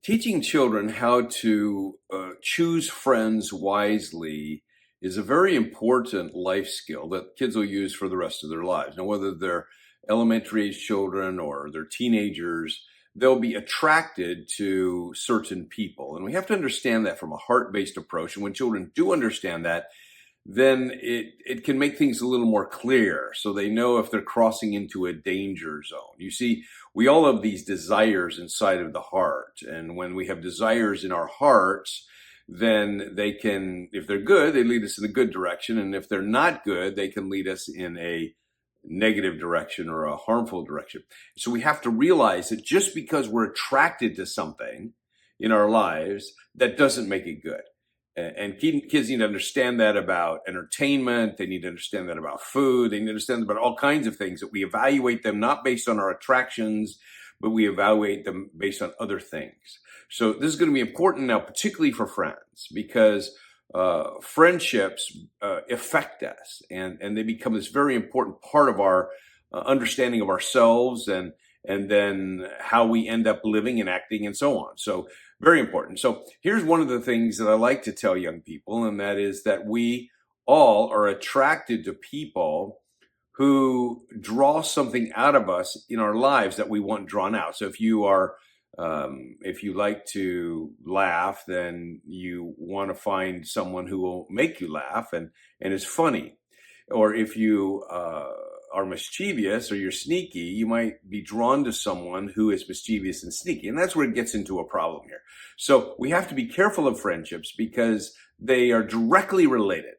Teaching children how to choose friends wisely is a very important life skill that kids will use for the rest of their lives. Now, whether they're elementary age children or they're teenagers, they'll be attracted to certain people. And we have to understand that from a heart based approach. And when children do understand that, then it can make things a little more clear so they know if they're crossing into a danger zone. You see, we all have these desires inside of the heart. And when we have desires in our hearts, then they can, if they're good, they lead us in a good direction. And if they're not good, they can lead us in a negative direction or a harmful direction. So we have to realize that just because we're attracted to something in our lives, that doesn't make it good. And kids need to understand that about entertainment. They need to understand that about food. They need to understand about all kinds of things, that we evaluate them not based on our attractions, but we evaluate them based on other things. So this is going to be important now, particularly for friends, because friendships affect us, and they become this very important part of our understanding of ourselves, and then how we end up living and acting and so on. So very important. So here's one of the things that I like to tell young people, and that is that we all are attracted to people who draw something out of us in our lives that we want drawn out. So if you like to laugh, then you want to find someone who will make you laugh and is funny. Or if you are mischievous or you're sneaky, you might be drawn to someone who is mischievous and sneaky. And that's where it gets into a problem here. So we have to be careful of friendships because they are directly related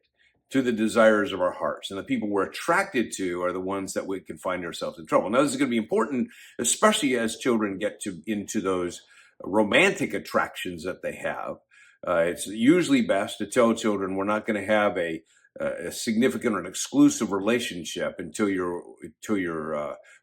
to the desires of our hearts. And the people we're attracted to are the ones that we can find ourselves in trouble. Now, this is going to be important, especially as children get into those romantic attractions that they have. It's usually best to tell children we're not going to have a significant or an exclusive relationship until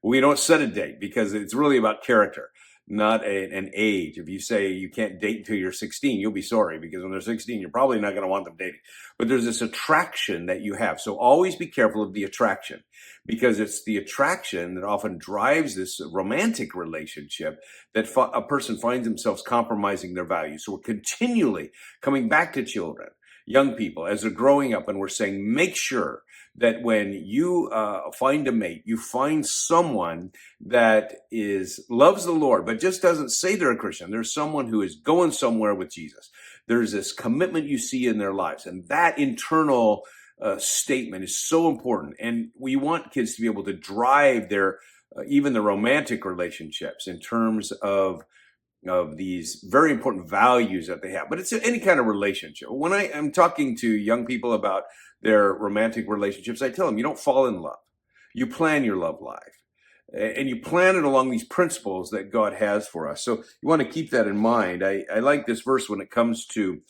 we don't set a date, because it's really about character, not an age. If you say you can't date until you're 16, you'll be sorry, because when they're 16, you're probably not going to want them dating. But there's this attraction that you have. So always be careful of the attraction, because it's the attraction that often drives this romantic relationship that a person finds themselves compromising their values. So we're continually coming back to children, young people, as they're growing up, and we're saying, make sure that when you find a mate, you find someone that loves the Lord, but just doesn't say they're a Christian. There's someone who is going somewhere with Jesus. There's this commitment you see in their lives, and that internal statement is so important. And we want kids to be able to drive their even the romantic relationships in terms of these very important values that they have. But it's any kind of relationship. When I am talking to young people about their romantic relationships, I tell them you don't fall in love. You plan your love life. And you plan it along these principles that God has for us. So you want to keep that in mind. I like this verse when it comes to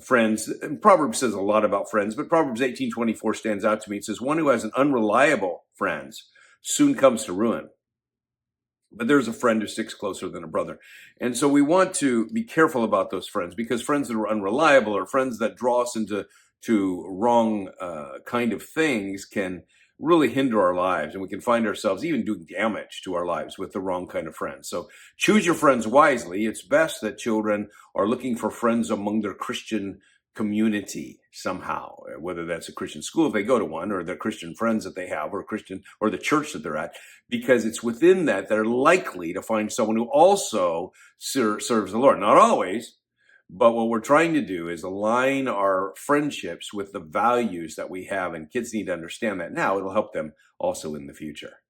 friends. And Proverbs says a lot about friends, but Proverbs 18:24 stands out to me. It says, one who has an unreliable friends soon comes to ruin, but there's a friend who sticks closer than a brother. And so we want to be careful about those friends, because friends that are unreliable or friends that draw us into wrong kind of things can really hinder our lives. And we can find ourselves even doing damage to our lives with the wrong kind of friends. So choose your friends wisely. It's best that children are looking for friends among their Christian community somehow, whether that's a Christian school if they go to one, or their Christian friends that they have, or Christian, or the church that they're at, because it's within that they're likely to find someone who also serves the Lord. Not always, but what we're trying to do is align our friendships with the values that we have, and kids need to understand that now. It'll help them also in the future.